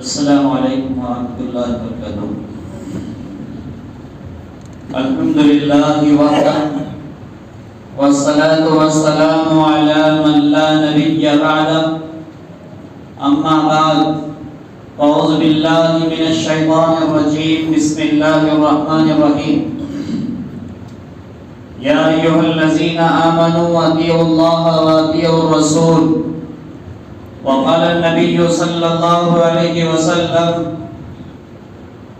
السلام علیکم ورحمۃ اللہ وبرکاتہ۔ الحمد للہ وحدہ والصلاة والسلام علی من لا نبی بعدہ، اما بعد اعوذ باللہ من الشیطان الرجیم، بسم اللہ الرحمن الرحیم۔ یا ایھا الذین آمنوا اطیعوا اللہ واطیعوا الرسول، وقال النبی صلی اللہ علیہ وسلم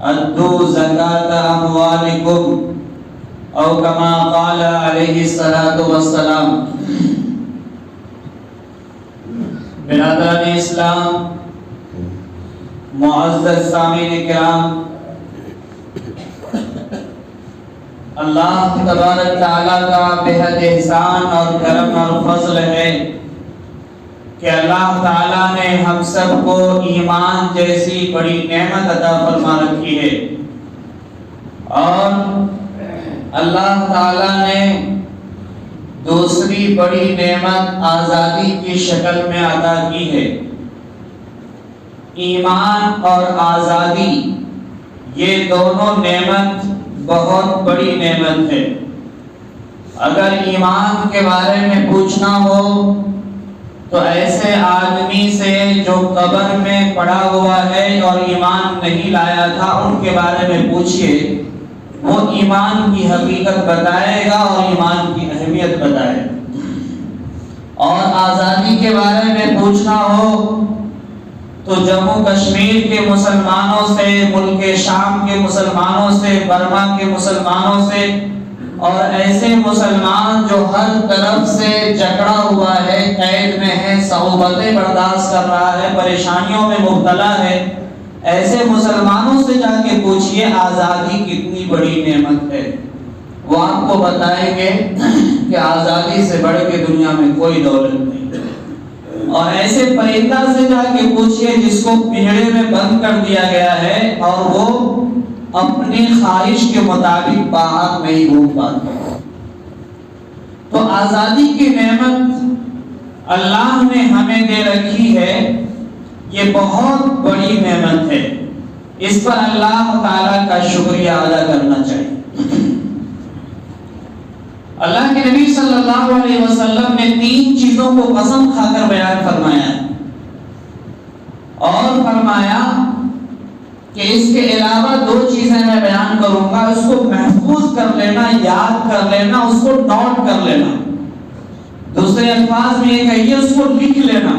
ادوا زکاة اموالکم او کما قال علیہ الصلاۃ والسلام۔ برادران اسلام، معزز سامعین کرام، اللہ تبارک تعالیٰ کا بہت احسان اور کرم اور فضل ہے کہ اللہ تعالیٰ نے ہم سب کو ایمان جیسی بڑی نعمت عطا فرما رکھی ہے، اور اللہ تعالیٰ نے دوسری بڑی نعمت آزادی کی شکل میں عطا کی ہے۔ ایمان اور آزادی، یہ دونوں نعمت بہت بڑی نعمت ہے۔ اگر ایمان کے بارے میں پوچھنا ہو تو ایسے آدمی سے جو قبر میں پڑا ہوا ہے اور ایمان نہیں لایا تھا، ان کے بارے میں پوچھئے، وہ ایمان کی حقیقت بتائے گا اور ایمان کی اہمیت بتائے گا۔ اور آزادی کے بارے میں پوچھنا ہو تو جموں کشمیر کے مسلمانوں سے، ملک شام کے مسلمانوں سے، برما کے مسلمانوں سے، اور ایسے مسلمان جو ہر طرف سے جکڑا ہوا ہے، قید میں ہے، صعوبتیں برداشت کر رہا ہے، پریشانیوں میں مبتلا ہے، ایسے مسلمانوں سے جا کے پوچھئے آزادی کتنی بڑی نعمت ہے، وہ آپ کو بتائیں گے کہ آزادی سے بڑھ کے دنیا میں کوئی دولت نہیں۔ اور ایسے پرندہ سے جا کے پوچھئے جس کو پنجرے میں بند کر دیا گیا ہے اور وہ اپنی خواہش کے مطابق باہر نہیں گھوم پاتا۔ تو آزادی کی نعمت اللہ نے ہمیں دے رکھی ہے، یہ بہت بڑی نعمت ہے، اس پر اللہ تعالیٰ کا شکریہ ادا کرنا چاہیے۔ اللہ کے نبی صلی اللہ علیہ وسلم نے 3 چیزوں کو قسم کھا کر بیان فرمایا اور فرمایا کہ اس کے علاوہ 2 چیزیں میں بیان کروں گا، اس کو محفوظ کر لینا، یاد کر لینا، اس کو نوٹ کر لینا، دوسرے الفاظ میں یہ کہیے اس کو لکھ لینا۔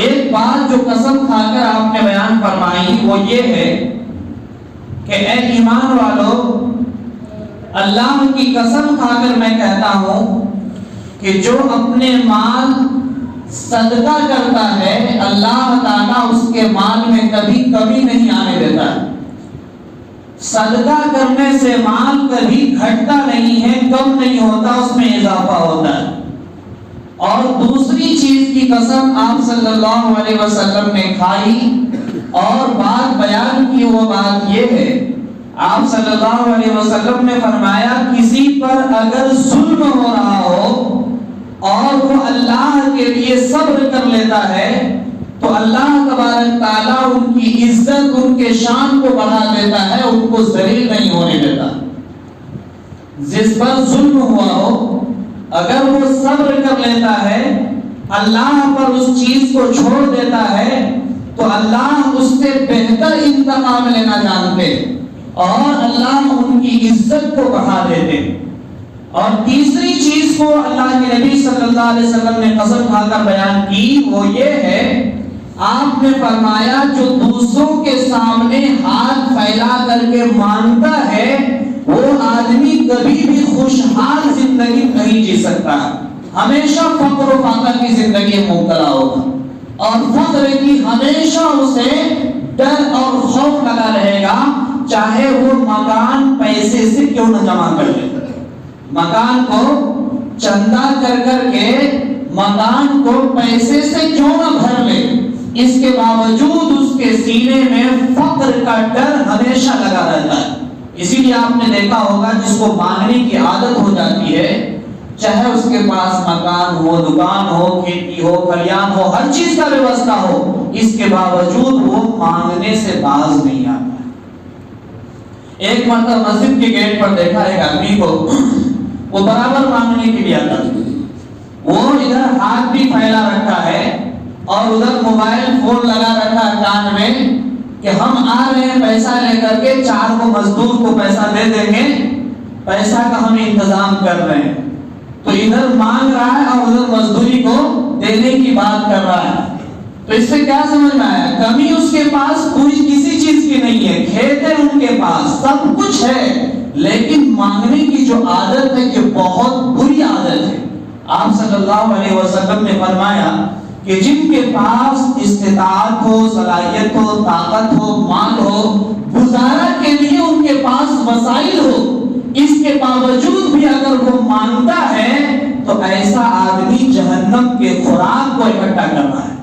ایک بات جو قسم کھا کر آپ نے بیان فرمائی وہ یہ ہے کہ اے ایمان والو، اللہ کی قسم کھا کر میں کہتا ہوں کہ جو اپنے مال صدقہ کرتا ہے، اللہ تعالیٰ اس کے مال میں کبھی کمی نہیں آنے دیتا ہے۔ صدقہ کرنے سے مال کبھی گھٹتا نہیں ہے، کم نہیں ہوتا، اس میں اضافہ ہوتا ہے۔ اور دوسری چیز کی قسم آپ صلی اللہ علیہ وسلم نے کھائی اور بات بیان کی، وہ بات یہ ہے، آپ صلی اللہ علیہ وسلم نے فرمایا کسی پر اگر ظلم ہو رہا ہو اور وہ اللہ کے لیے صبر کر لیتا ہے تو اللہ تبارک تعالیٰ ان کی عزت، ان کے شان کو بڑھا دیتا ہے، ان کو ذلیل نہیں ہونے دیتا۔ جس پر ظلم ہوا ہو اگر وہ صبر کر لیتا ہے، اللہ پر اس چیز کو چھوڑ دیتا ہے، تو اللہ اس سے بہتر انتقام لینا جانتے اور اللہ ان کی عزت کو بڑھا دیتے۔ اور تیسری چیز کو اللہ کے نبی صلی اللہ علیہ وسلم نے قسم کھا کر بیان کی، وہ یہ ہے، آپ نے فرمایا جو دوسروں کے سامنے ہاتھ پھیلا کر کے مانگتا ہے وہ آدمی کبھی بھی خوشحال زندگی نہیں جی سکتا، ہمیشہ فقر و فاقہ کی زندگی مبتلا ہوگا، اور فقر کی ہمیشہ اسے ڈر اور خوف لگا رہے گا، چاہے وہ مکان پیسے سے کیوں نہ جمع کر لے، مکان کو چندہ کر کر کے مکان کو پیسے سے کیوں نہ بھر لے، اس کے باوجود اس کے سینے میں فقر کا ڈر ہمیشہ لگا رہتا ہے۔ اسی لیے آپ نے دیکھا ہوگا جس کو مانگنے کی عادت ہو جاتی ہے چاہے اس کے پاس مکان ہو، دکان ہو، کھیتی ہو، کھلیان ہو، ہر چیز کا ویوستھا ہو، اس کے باوجود وہ مانگنے سے باز نہیں آتا۔ ایک مرتبہ مسجد کے گیٹ پر دیکھا ایک آدمی کو، وہ برابر مانگنے کے لیے آتا تھا، وہ ادھر ہاتھ بھی پھیلا رکھا ہے اور ادھر موبائل فون لگا رکھا ہے کان میں کہ ہم آ رہے ہیں پیسہ لے کر کے، 4 کو مزدور کو پیسہ دے دیں گے، پیسہ کا ہم انتظام کر رہے ہیں۔ تو ادھر مانگ رہا ہے اور ادھر مزدوری کو دینے کی بات کر رہا ہے۔ تو اس سے کیا سمجھ میں آیا؟ کمی اس کے پاس کوئی کسی چیز کی نہیں ہے، کھیت ہے ان کے پاس، سب کچھ ہے، لیکن مانگنے کی جو عادت ہے یہ بہت بری عادت ہے۔ آپ صلی اللہ علیہ وسلم نے فرمایا کہ جن کے پاس استطاعت ہو، صلاحیت ہو، طاقت ہو، مال ہو، گزارا کے لیے ان کے پاس وسائل ہو، اس کے باوجود بھی اگر وہ مانگتا ہے تو ایسا آدمی جہنم کے خوراک کو اکٹھا کر رہا ہے۔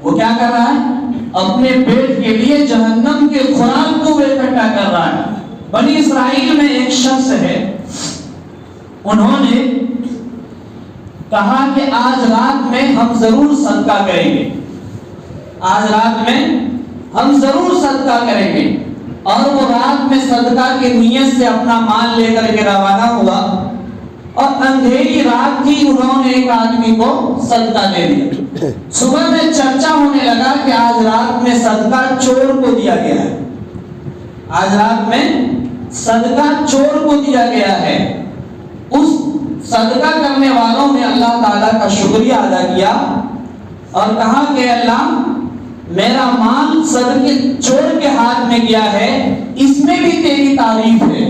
وہ کیا کر رہا ہے؟ اپنے پیٹ کے لیے جہنم کے خوراک کو وہ اکٹھا کر رہا ہے۔ بنی اسرائیل میں ایک شخص ہے، انہوں نے کہا کہ آج رات میں ہم ضرور صدقہ کریں گے، آج رات میں ہم ضرور صدقہ کریں گے، اور وہ رات میں صدقہ کی نیت سے اپنا مال لے کر کے روانہ ہوا، اور اندھیری رات تھی، انہوں نے ایک آدمی کو صدقہ دے دیا۔ صبح میں چرچا ہونے لگا کہ آج رات میں صدقہ چور کو دیا گیا ہے، آج رات میں صدقہ چور کو دیا گیا ہے۔ اس صدقہ کرنے والوں نے اللہ تعالیٰ کا شکریہ ادا کیا اور کہا کہ اللہ میرا مال صدقے چور کے ہاتھ میں گیا ہے، اس میں بھی تیری تعریف ہے،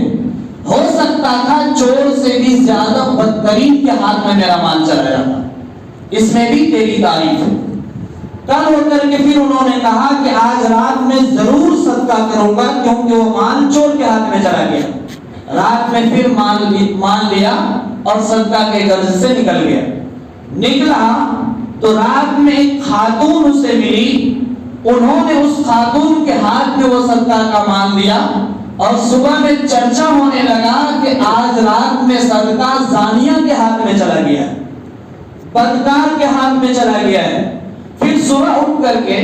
ہو سکتا تھا چور سے بھی زیادہ بدترین کے ہاتھ میں میرا مال چلا جاتا، اس میں بھی تیری تعریف ہے۔ کل ہو کر کے پھر انہوں نے کہا کہ آج رات میں ضرور صدقہ کروں گا، کیونکہ وہ مال چور کے ہاتھ میں چلا گیا۔ رات میں پھر مال لیا اور صدقہ کے غرض سے نکل گیا۔ نکلا تو رات میں ایک خاتون اسے ملی، انہوں نے اس خاتون کے ہاتھ میں وہ صدقہ کا مال دیا، اور صبح میں چرچا ہونے لگا کہ آج رات میں صدقہ زانیہ کے ہاتھ میں چلا گیا ہے، بدکار کے ہاتھ میں چلا گیا ہے۔ پھر صبح اٹھ کر کے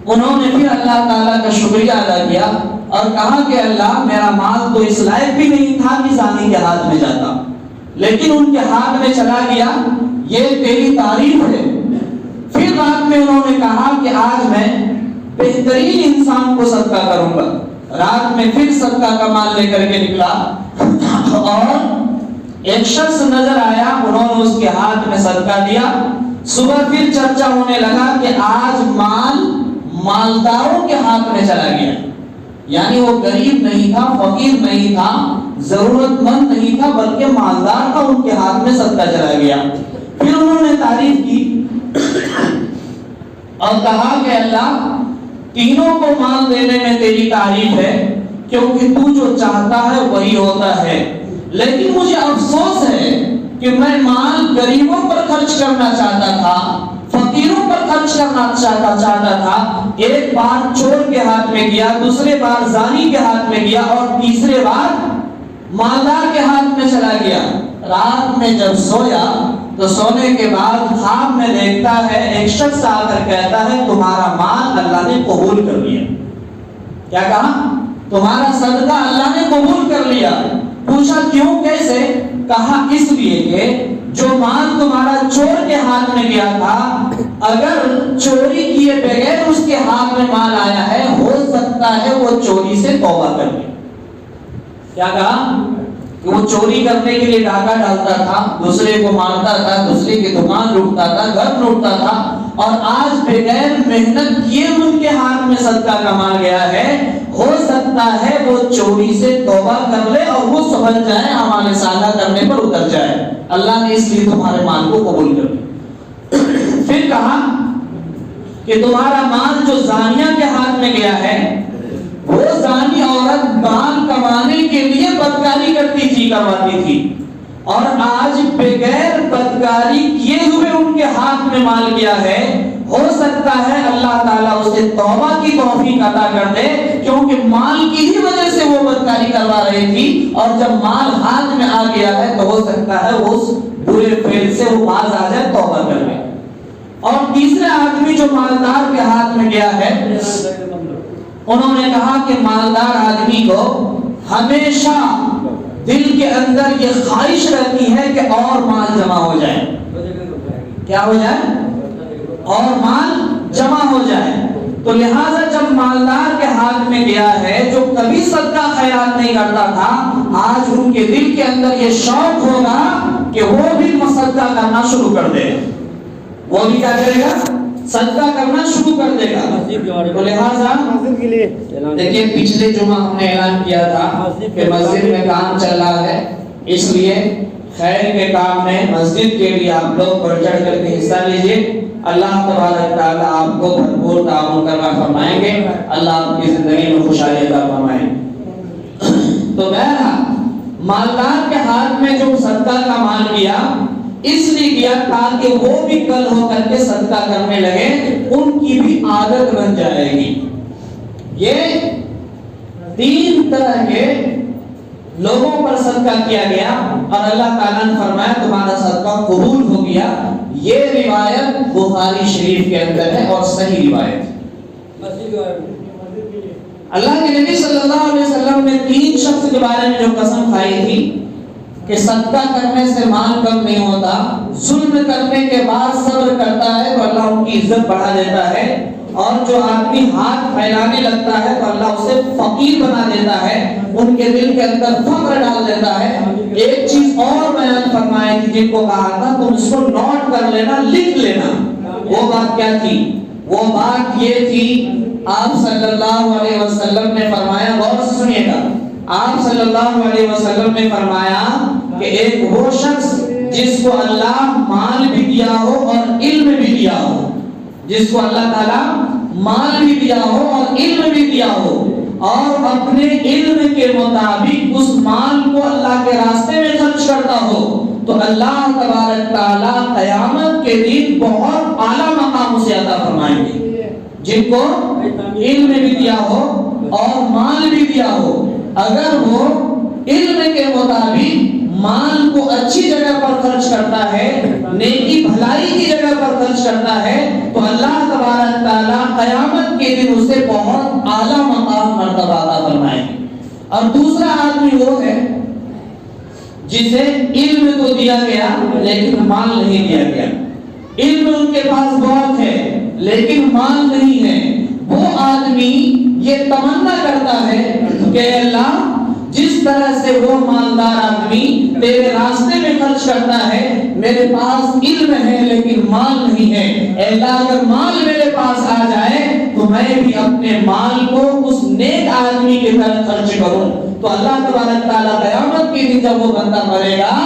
انہوں نے پھر اللہ تعالیٰ کا شکریہ ادا کیا اور کہا کہ اللہ میرا مال تو اس لائق بھی نہیں تھا کہ زانی کے ہاتھ میں جاتا، لیکن ان کے ہاتھ میں چلا گیا، یہ تیری تعریف ہے۔ پھر رات میں انہوں نے کہا کہ آج میں بہترین انسان کو صدقہ کروں گا۔ رات میں پھر صدقہ کا مال لے کر کے نکلا اور ایک شخص نظر آیا، انہوں نے اس کے ہاتھ میں صدقہ دیا۔ صبح پھر چرچا ہونے لگا کہ آج مال مالداروں کے ہاتھ میں چلا گیا، یعنی وہ غریب نہیں تھا، فقیر نہیں تھا، ضرورت مند نہیں تھا، بلکہ مالدار تھا، ان کے ہاتھ میں صدقہ چلا گیا۔ پھر انہوں نے تعریف کی اور کہا کہ اللہ تینوں کو مال دینے میں تیری تعریف ہے، کیونکہ تو جو چاہتا ہے وہی ہوتا ہے، لیکن مجھے افسوس ہے کہ میں مال غریبوں پر خرچ کرنا چاہتا تھا، فقیروں پر خرچ کرنا چاہتا تھا۔ ایک بار چور کے ہاتھ میں گیا، دوسرے بار زانی کے ہاتھ میں گیا، اور تیسرے بار مالدار کے ہاتھ میں چلا گیا۔ رات میں جب سویا تو سونے کے بعد خواب میں دیکھتا ہے ایک شخص آ کر کہتا ہے تمہارا مال اللہ نے قبول کر لیا۔ کیا کہا؟ تمہارا صدقہ اللہ نے قبول کر لیا۔ پوچھا کیوں، کیسے؟ کہا اس لیے کہ جو مال تمہارا چور کے ہاتھ میں گیا تھا، اگر چوری کیے بغیر اس کے ہاتھ میں مال آیا ہے، ہو سکتا ہے وہ چوری سے توبہ کر لے۔ کیا کہا؟ کہ وہ چوری کرنے کے لیے ڈاکہ ڈالتا تھا، دوسرے کو مارتا تھا، دوسرے کی دکان لوٹتا تھا، گھر لوٹتا تھا، اور آج بغیر محنت کیے ان کے ہاتھ میں صدقہ کا مال گیا ہے، ہو سکتا ہے وہ چوری سے توبہ کر لے اور وہ سمجھ جائے، ہمارے سالہ کرنے پر اتر جائے، اللہ نے اس لیے تمہارے مال کو قبول کر لیا۔ پھر کہا کہ تمہارا مال جو زانیہ کے ہاتھ میں گیا ہے، وہ زانی عورت مال کمانے کے لیے بدکاری کرواتی تھی، اور آج بغیر بدکاری کیے ہوئے ان کے ہاتھ میں مال گیا ہے، ہو سکتا ہے اللہ تعالیٰ اس اسے توبہ کی توفیق عطا کر دے، کیونکہ مال کی ہی وجہ سے وہ بدکاری کروا رہی تھی، اور جب مال ہاتھ میں آ گیا ہے تو ہو سکتا ہے اس برے فعل سے وہ باز آ جائے، توبہ کر لے۔ اور تیسرا آدمی جو مالدار کے ہاتھ میں گیا ہے، انہوں نے کہا کہ مالدار آدمی کو ہمیشہ دل کے اندر یہ خواہش رہتی ہے کہ اور مال جمع ہو جائے، کیا ہو جائے؟ اور مال جمع ہو جائے۔ تو لہذا جب مالدار کے ہاتھ میں گیا ہے، جو کبھی صدقہ خیرات نہیں کرتا تھا، آج ان کے دل کے اندر یہ شوق ہوگا کہ وہ بھی صدقہ کرنا شروع کر دے، وہ بھی کیا کرے گا؟ صدقہ کرنا شروع کر دے گا۔ تو لہذا دیکھیے پچھلے جمعہ ہم نے اعلان کیا تھا کہ مسجد میں کام چل رہا ہے، اس لیے خیر کے کام میں مسجد کے لیے آپ لوگ بڑھ چڑھ کر کے حصہ لیجیے۔ اللہ تبارک تعالیٰ آپ کو بھرپور تعاون کرنا فرمائیں گے، اللہ آپ کی زندگی میں خوشحالی عطا فرمائیں گے۔ تو بہرحال مالدار کے ہاتھ میں جو صدقہ کا مال کیا، اس لیے کیا تاکہ وہ بھی کل ہو کر کے صدقہ کرنے لگے، ان کی بھی عادت بن جائے گی۔ یہ تین طرح کے لوگوں پر صدقہ کیا گیا اور اللہ تعالیٰ نے فرمایا تمہارا صدقہ قبول ہو گیا۔ یہ روایت بخاری شریف کے اندر ہے اور صحیح روایت۔ اللہ کے نبی صلی اللہ علیہ وسلم نے تین شخص کے بارے میں جو قسم کھائی تھی کہ صدقہ کرنے سے مال کم نہیں ہوتا، ظلم کرنے کے بعد صبر کرتا ہے تو اللہ ان کی عزت بڑھا دیتا ہے، اور جو آدمی ہاتھ پھیلانے لگتا ہے تو اللہ اسے فقیر بنا دیتا ہے، ان کے دل کے اندر فقر ڈال دیتا ہے۔ ایک چیز اور بیان فرمائے تھی جن کو کہا تھا تم اس کو نوٹ کر لینا، لکھ لینا۔ وہ بات کیا تھی؟ وہ بات یہ تھی، آپ صلی اللہ علیہ وسلم نے فرمایا، غور سے سنیے گا، آپ صلی اللہ علیہ وسلم نے فرمایا کہ ایک وہ شخص جس کو اللہ مال بھی دیا ہو اور علم بھی دیا ہو، جس کو اللہ تعالیٰ مال بھی دیا ہو اور علم بھی دیا ہو، اور اپنے علم کے مطابق اس مال کو اللہ کے راستے میں خرچ کرتا ہو، تو اللہ تبارک تعالیٰ قیامت کے دن بہت اعلیٰ مقام اسے عطا فرمائیں گے۔ جن کو علم بھی دیا ہو اور مال بھی دیا ہو، اگر وہ علم کے مطابق مال کو اچھی جگہ پر خرچ کرتا ہے، نیکی بھلائی کی جگہ پر خرچ کرتا ہے، تو اللہ تبارک تعالیٰ قیامت کے دن اسے بہت اعلیٰ مقام مرتبہ عطا فرمائیں گے۔ اور دوسرا آدمی وہ ہے جسے علم تو دیا گیا لیکن مال نہیں دیا گیا، علم ان کے پاس بہت ہے لیکن مال نہیں ہے۔ وہ آدمی یہ تمنا کرتا ہے کہ اللہ جس طرح سے وہ مالدار آدمی تیرے راستے میں خرچ کرتا ہے، میرے پاس علم ہے لیکن مال نہیں ہے، اے اللہ اگر مال میرے پاس آ جائے تو میں بھی اپنے مال کو اس نیک آدمی کی طرح خرچ کروں۔ تو اللہ تبارک تعالیٰ قیامت کے دن جب وہ بندہ مرے گا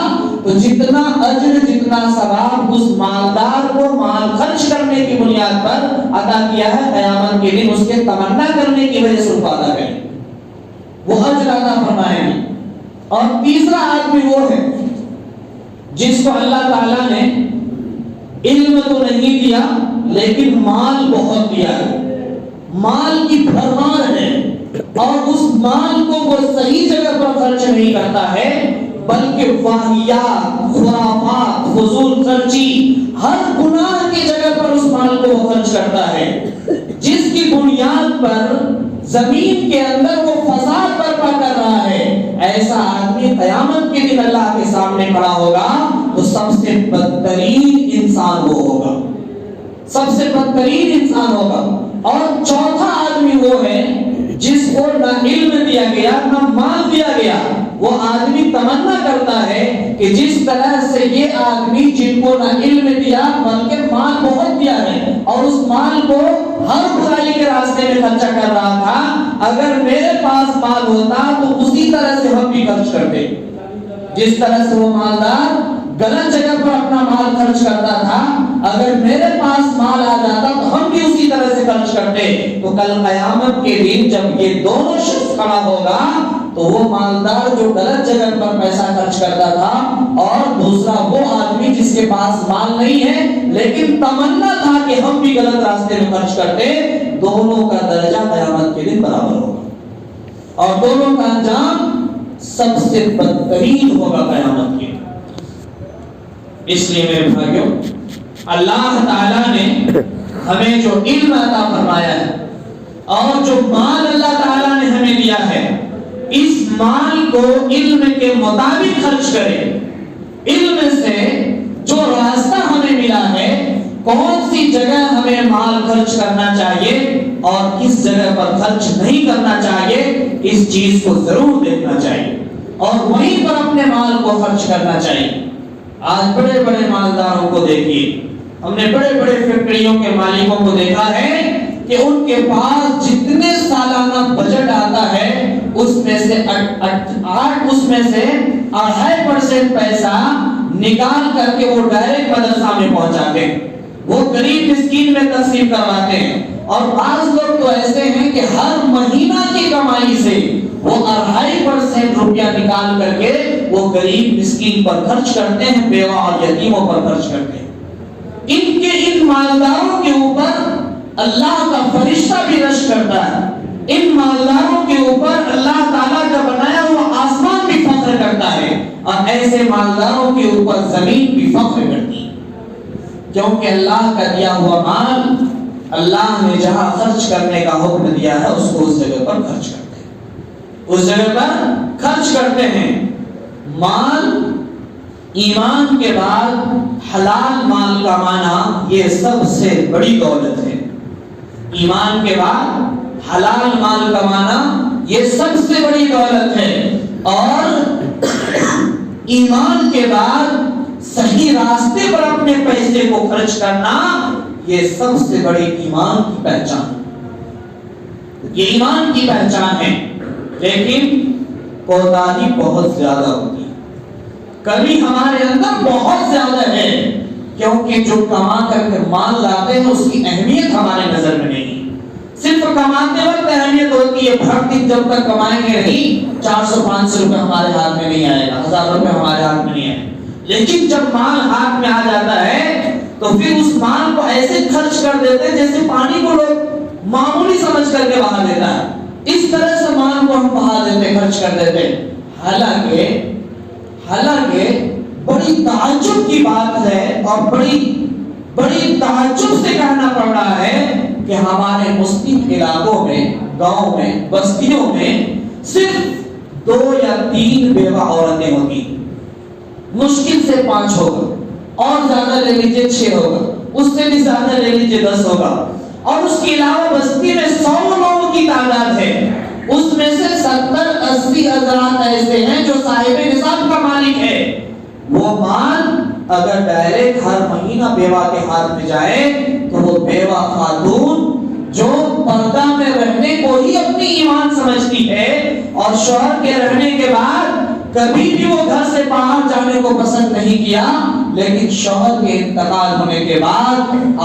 تو جتنا اجر جتنا ثواب اس مالدار کو مال خرچ کرنے کی بنیاد پر عطا کیا ہے، قیامت کے دن اس کے تمنا کرنے کی وجہ سے اس کو عطا کرے، وہ اجر عطا فرمائیں گے۔ اور تیسرا آدمی وہ ہے جس کو اللہ تعالیٰ نے علم تو نہیں دیا لیکن مال بہت دیا ہے، مال کی بھرمار ہے، اور اس مال کو وہ صحیح جگہ پر خرچ نہیں کرتا ہے بلکہ واہیات، خرافات، فضول خرچی، ہر گناہ کی جگہ پر اس مال کو وہ خرچ کرتا ہے، جس کی بنیاد پر زمین کے اندر وہ فساد برپا کر رہا ہے۔ ایسا آدمی قیامت کے دن اللہ کے سامنے کھڑا ہوگا تو سب سے بدترین انسان وہ ہوگا، سب سے بدترین انسان ہوگا۔ اور چوتھا آدمی وہ ہے جس کو نہ علم دیا گیا نہ مال دیا گیا، وہ آدمی تمنا کرتا ہے کہ جس طرح سے یہ آدمی جن کو نہ علم دیا بلکہ مال بہت دیا ہے اور اس مال کو ہر بھلائی کے راستے میں خرچہ کر رہا تھا، اگر میرے پاس مال ہوتا تو اسی طرح سے ہم بھی خرچ کرتے، جس طرح سے وہ مالدار غلط جگہ پر اپنا مال خرچ کرتا تھا، اگر میرے پاس مال آ جاتا تو ہم بھی اسی طرح سے خرچ کرتے۔ تو کل قیامت کے دن جب یہ دونوں شخص کھڑا ہوگا تو وہ مالدار جو غلط جگہ پر پیسہ خرچ کرتا تھا، اور دوسرا وہ آدمی جس کے پاس مال نہیں ہے لیکن تمنا تھا کہ ہم بھی غلط راستے میں خرچ کرتے، دونوں کا درجہ قیامت کے دن برابر ہوگا اور دونوں کا انجام سب سے بدترین ہوگا قیامت کے۔ اس لیے میرے بھائیوں، اللہ تعالیٰ نے ہمیں جو علم عطا فرمایا ہے اور جو مال اللہ تعالیٰ نے ہمیں دیا ہے، اس مال کو علم کے مطابق خرچ کریں۔ علم سے جو راستہ ہمیں ملا ہے، کون سی جگہ ہمیں مال خرچ کرنا چاہیے اور کس جگہ پر خرچ نہیں کرنا چاہیے، اس چیز کو ضرور دیکھنا چاہیے اور وہیں پر اپنے مال کو خرچ کرنا چاہیے۔ آج بڑے بڑے مالداروں کو دیکھیے، ہم نے بڑے بڑے فیکٹریوں کے مالکوں کو دیکھا ہے کہ ان کے پاس جتنے سالانہ بجٹ آتا ہے اس میں سے 2.5% پیسہ نکال کر کے وہ ڈائریکٹ مدرسہ میں پہنچاتے ہیں، وہ غریب مسکین میں تقسیم کرواتے ہیں۔ اور بعض لوگ تو ایسے ہیں کہ ہر مہینہ کی کمائی سے وہ 2.5% روپیہ نکال کر کے وہ غریب مسکین پر خرچ کرتے ہیں، بیوہ اور یتیموں پر خرچ کرتے ہیں۔ ان مالداروں کے اوپر اللہ کا فرشتہ بھی رش کرتا ہے، ان مالداروں کے اوپر اللہ تعالیٰ کا بنایا ہوا آسمان بھی فخر کرتا ہے، اور ایسے مالداروں کے اوپر زمین بھی فخر کرتی ہے، کیونکہ اللہ کا دیا ہوا مال اللہ نے جہاں خرچ کرنے کا حکم دیا ہے اس کو اس جگہ پر خرچ کرتے ہیں، اس جگہ پر خرچ کرتے ہیں۔ مال ایمان کے بعد حلال مال کمانا یہ سب سے بڑی دولت ہے۔ ایمان کے بعد حلال مال کمانا یہ سب سے بڑی دولت ہے، اور ایمان کے بعد صحیح راستے پر اپنے پیسے کو خرچ کرنا یہ سب سے بڑی ایمان کی پہچان، یہ ایمان کی پہچان ہے۔ لیکن کوتاہی بہت زیادہ ہوتی ہے، کمی ہمارے اندر بہت زیادہ ہے، کیونکہ جو کما کر کے مال لاتے ہیں اس کی اہمیت ہمارے نظر میں نہیں۔ صرف کماتے وقت اہمیت ہوتی ہے، ہر دن جب تک کمائیں گے نہیں 400-500 روپے ہمارے ہاتھ میں نہیں آئے گا، 1000 روپے ہمارے ہاتھ میں نہیں آئے گا، لیکن جب مال ہاتھ میں آ جاتا ہے تو پھر اس مال کو ایسے خرچ کر دیتے ہیں جیسے پانی کو لوگ معمولی سمجھ کر کے بہا دیتا ہے، اس طرح سے مال کو ہم بہا دیتے، خرچ کر دیتے۔ حالانکہ بڑی تعجب کی بات ہے اور بڑی تعجب سے کہنا پڑ رہا ہے کہ ہمارے مسلم علاقوں میں، گاؤں میں، بستیوں میں صرف 2 یا 3 بیوہ عورتیں ہوتی ہیں، مشکل سے 5 ہوگا، اور زیادہ لے لیجیے 6 ہوگا، اس سے بھی زیادہ لے لیجیے 10 ہوگا، اور اس کے علاوہ بستی میں 100 لوگوں کی تعداد ہے، اس میں سے 70-80 حضرات ایسے ہیں جو صاحب نصاب کا مالک ہے۔ وہ مال اگر ڈائریکٹ ہر مہینہ بیوہ کے ہاتھ میں جائے تو وہ بیوہ خاتون جو پردہ میں رہنے کو ہی اپنی ایمان سمجھتی ہے اور شوہر کے رہنے کے بعد کبھی بھی وہ گھر سے باہر جانے کو پسند نہیں کیا، لیکن شوہر کے انتقال ہونے کے بعد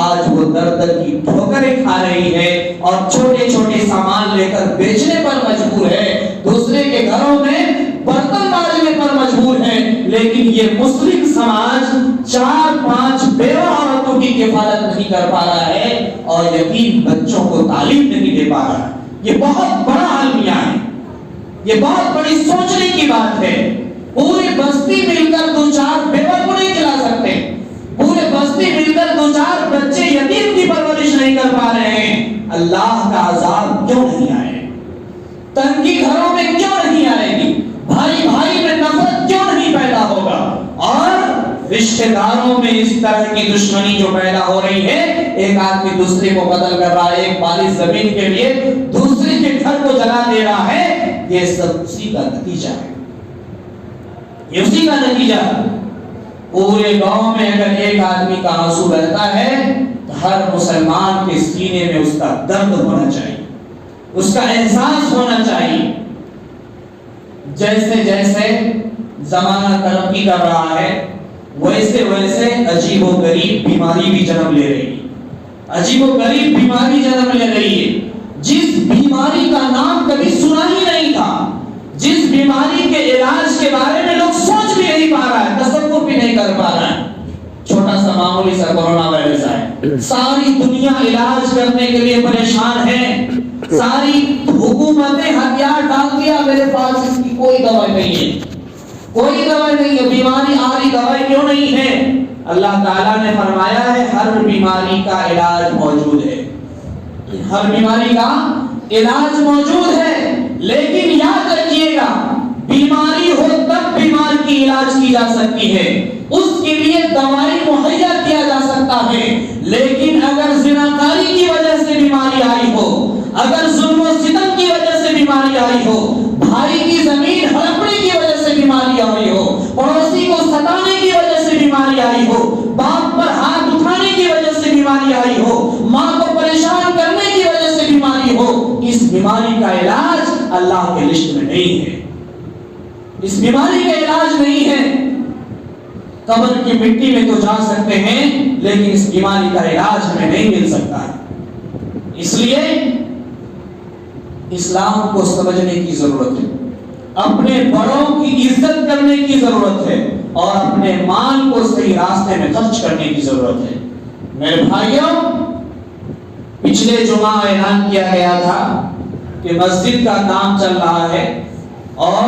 آج وہ در در کی ٹھوکریں کھا رہی ہے اور چھوٹے چھوٹے سامان لے کر بیچنے پر مجبور ہے، دوسرے کے گھروں میں برتن مانجنے پر مجبور ہے، لیکن یہ مسلم سماج 4-5 بیوہ عورتوں کی کفالت نہیں کر پا رہا ہے اور یتیم بچوں کو تعلیم نہیں دے پا رہا ہے۔ یہ بہت بڑا المیہ ہے، یہ بہت بڑی سوچنے کی بات ہے۔ پوری بستی مل کر 2-4 بیوہ کو نہیں کھلا سکتے، پورے بستی مل کر 2-4 بچے یتیم کی پرورش نہیں کر پا رہے ہیں، اللہ کا عذاب کیوں نہیں آئے؟ تنگی گھروں میں کیوں نہیں آئے گی؟ بھائی بھائی میں نفرت کیوں نہیں پیدا ہوگا؟ اور رشتہ داروں میں اس طرح کی دشمنی جو پیدا ہو رہی ہے، ایک آدمی دوسرے کو قتل کر رہا ہے، ایک والی زمین کے لیے دوسرے کے گھر کو جلا دے رہا ہے، یہ سب اسی کا نتیجہ ہے، یہ اسی کا نتیجہ ہے۔ پورے گاؤں میں اگر ایک آدمی کا آنسو بہتا ہے تو ہر مسلمان کے سینے میں اس کا درد ہونا چاہیے، اس کا احساس ہونا چاہیے۔ جیسے جیسے زمانہ ترقی کر رہا ہے ویسے ویسے عجیب و غریب بیماری بھی جنم لے رہی ہے، عجیب و غریب بیماری جنم لے رہی ہے، جس بیماری کا نام کبھی سنا ہی نہیں تھا، جس کے بارے میں لوگ سوچ بھی نہیں پا رہا ہے، تصور بھی نہیں کر پا رہا ہے۔ چھوٹا سا معمولی سا کورونا وائرس آئے، ساری دنیا علاج کرنے کے لیے پریشان ہے، ساری حکومتیں ہتھیار ڈال دیا، میرے پاس اس کی کوئی دوائی نہیں ہے، کوئی دوائی نہیں ہے، بیماری آ رہی، دوائی کیوں نہیں ہے؟ اللہ تعالیٰ نے فرمایا ہے ہر بیماری کا علاج موجود ہے، ہر بیماری کا علاج موجود ہے، لیکن یاد رکھیے گا بیماری ہو تب بیمار کی علاج کی جا سکتی ہے، اس کے لیے دوائی مہیا کیا جا سکتا ہے، لیکن اگر زناکاری کی وجہ سے بیماری آئی ہو، اگر ظلم و ستم کی وجہ سے بیماری آئی ہو، بھائی کی زمین ہڑپنے کی وجہ سے بیماری آئی ہو، پڑوسی کو ستانے کی وجہ سے بیماری آئی ہو، باپ پر ہاتھ اٹھانے کی وجہ سے بیماری آئی ہو، ماں کو پریشان کرنے کی وجہ سے بیماری ہو، اس بیماری کا علاج اللہ کے لسٹ میں نہیں ہے، اس بیماری کا علاج نہیں ہے۔ قبر کی مٹی میں تو جا سکتے ہیں، لیکن اس بیماری کا علاج ہمیں نہیں مل سکتا ہے۔ اس لیے اسلام کو سمجھنے کی ضرورت ہے، اپنے بڑوں کی عزت کرنے کی ضرورت ہے، اور اپنے مال کو صحیح راستے میں خرچ کرنے کی ضرورت ہے۔ میرے بھائیوں، پچھلے جمعہ اعلان کیا گیا تھا کہ مسجد کا کام چل رہا ہے اور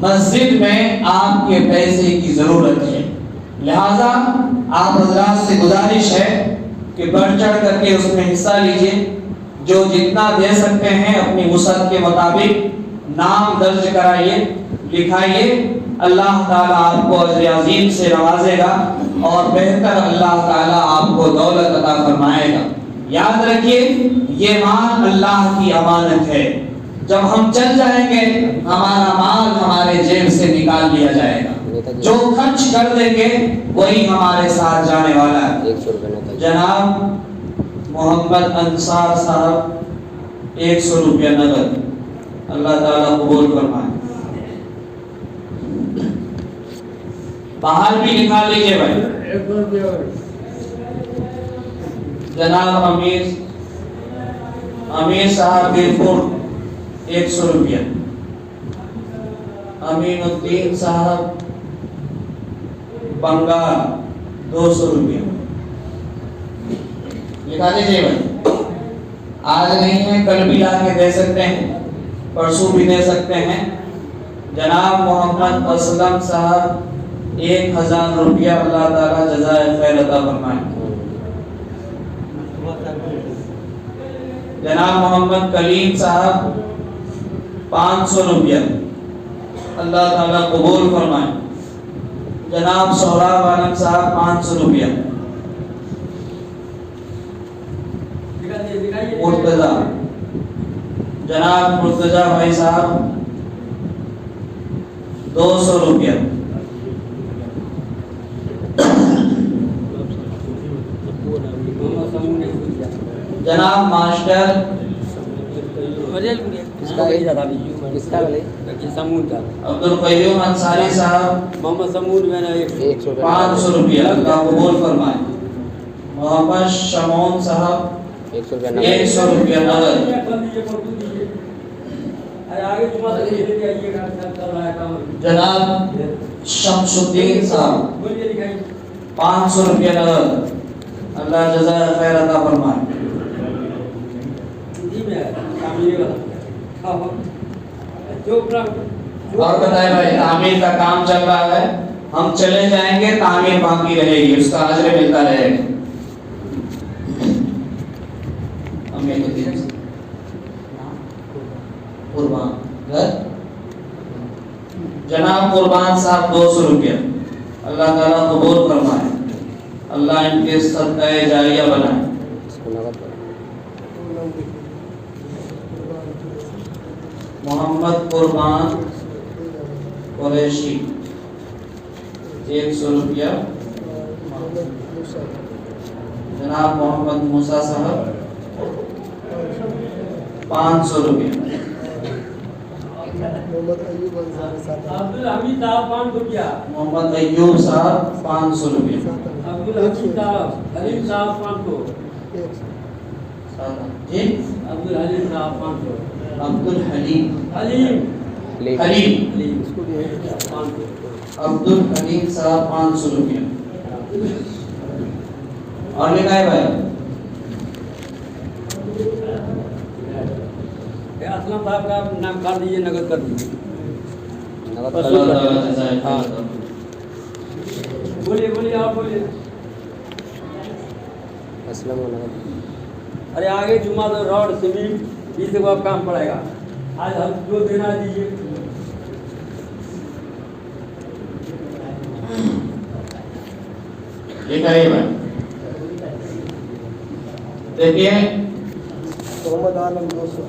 مسجد میں آپ کے پیسے کی ضرورت ہے، لہذا آپ حضرات سے گزارش ہے کہ بڑھ چڑھ کر کے اس میں حصہ لیجئے، جو جتنا دے سکتے ہیں اپنی وسعت کے مطابق نام درج کرائیے، لکھائیے، اللہ تعالیٰ آپ کو اجر عظیم سے نوازے گا اور بہتر اللہ تعالیٰ آپ کو دولت عطا فرمائے گا۔ یاد رکھیے یہ مال اللہ کی امانت ہے، جب ہم چل جائیں گے ہمارا مال ہمارے جیب سے نکال لیا جائے گا، جو خرچ کر دیں گے وہی ہمارے ساتھ جانے والا ہے۔ جناب محمد انصار صاحب 100 روپیہ نقد، اللہ تعالیٰ قبول فرمائے۔ باہر بھی نکال لیجیے بھائی۔ جناب امیر صاحب بیرپور 100 روپیہ، امین الدین صاحب بنگال 200 روپیہ، لکھا دیجیے بھائی۔ آج نہیں ہے کل بھی لا کے دے سکتے ہیں، پرسوں بھی دے سکتے ہیں۔ جناب محمد اسلم صاحب 1000 روپیہ، اللہ تعالیٰ جزائے خیر عطا فرمائے۔ جناب محمد کلیم صاحب 500 روپیہ، اللہ تعالیٰ قبول فرمائے۔ جناب سہراب عالم صاحب 500 روپیہ۔ مرتضی، جناب مرتضی بھائی صاحب 200 روپیہ۔ جناب ماسٹر عبد القیوم انصاری صاحب 500 روپیہ، اللہ قبول فرمائے۔ محمد شمون صاحب 100 روپیہ نقد۔ جناب شمس الدین صاحب 500 روپیہ نقد، اللہ جزائے خیر عطا فرمائے۔ اور بتائے بھائی، تعمیر کا کام چل رہا ہے، ہم چلے جائیں گے تعمیر باقی رہے گی، اس کا اجر ملتا رہے گا۔ قربان گھر جناب قربان صاحب 200 روپیہ، اللہ تعالیٰ قبول فرمائے، اللہ ان کے صدقہ جاریہ بنائے۔ محمد قربان قریشی 100 روپیہ۔ جناب محمد موسیٰ صاحب 500 روپیہ۔ محمد ایوب صاحب 500 روپیہ۔ جی عبد الحلیم خلیل عبد الحلیم صاحب 500 روپیہ. اور لکھا ہے بھائی اسلم صاحب کا نام کر دیجیے, نقد کر دیجیے. بولیے بولیے آپ بولیے. اسلم ارے آگے جمعہ تو روڈ سیمنٹ اس کو آپ کام پڑے گا. آج ہم جو دینا دیجیے. لکھا ہے بھائی دیکھیے محمد عالم 200.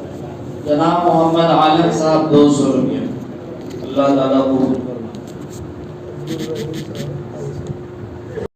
جناب محمد عالم صاحب 200 روپیہ. اللہ تعالیٰ قبول فرمائے.